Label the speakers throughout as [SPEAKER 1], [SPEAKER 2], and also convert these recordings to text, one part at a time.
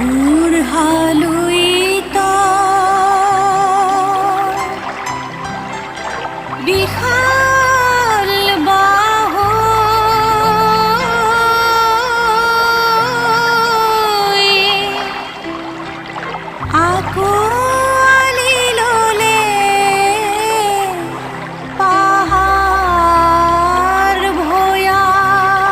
[SPEAKER 1] বুঢ়ালুইত বিশাল বাহু আঁকোৱালি ল'লে পাহাৰ ভৈয়াম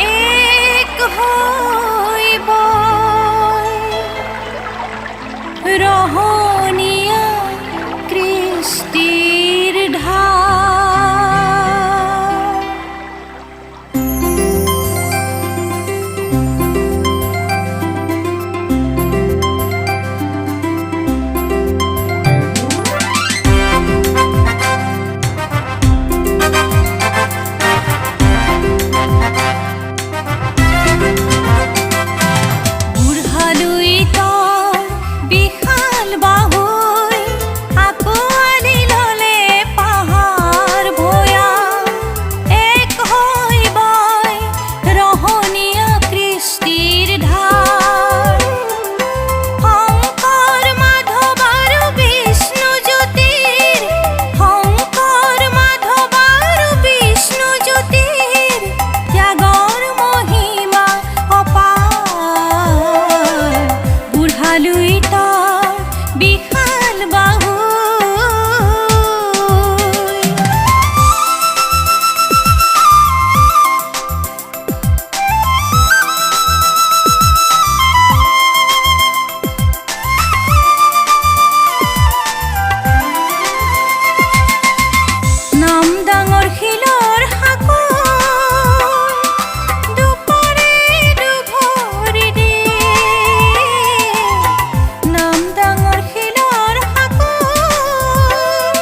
[SPEAKER 1] এক হৈ বয় ৰহণীয়া কৃষ্টিৰ ধাৰ। বুঢ়ালুইত বিশাল বাহুই আঁকোৱালি ল'লে পাহাৰ ভৈয়াম এক হৈ বয় ৰহণীয়া কৃষ্টিৰ ধাৰ। শংকৰ মাধৱ আৰু বিষ্ণু জ্যোতিৰ শংকৰ মাধৱ আৰু বিষ্ণু জ্যোতিৰ ত্যাগৰ মহিমা অপাৰ। বুঢ়ালুইত বিশাল বাহু নাম ডাঙৰ শিলৰ সাঁকোৰ দুপৰে দুভৰি দিয়ে। নাম ডাঙৰ শিলৰ সাঁকোৰ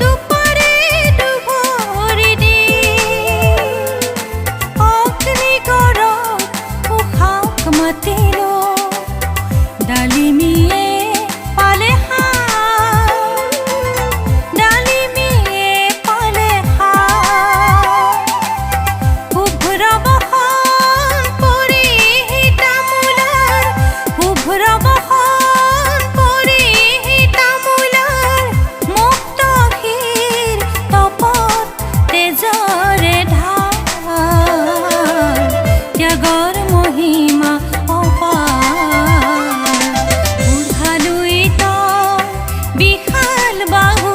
[SPEAKER 1] দুপৰে দুভৰি দিয়ে। অগ্নিগড়ত উষাক মাতিলো ডালিমিয়ে পালে হাত। ডালিমিয়ে পালে হাত। শুভ্ৰ বসন পৰিহি তামোলাৰ শুভ্ৰ বসন পৰিহি তামোলাৰ মুক্ত ক্ষীৰ তপত তেজৰে ধাৰ। ত্যাগৰ মহিমা অপাৰ। বুঢ়ালুইত বিশাল বাহু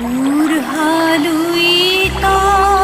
[SPEAKER 1] বুঢ়ালৈ তই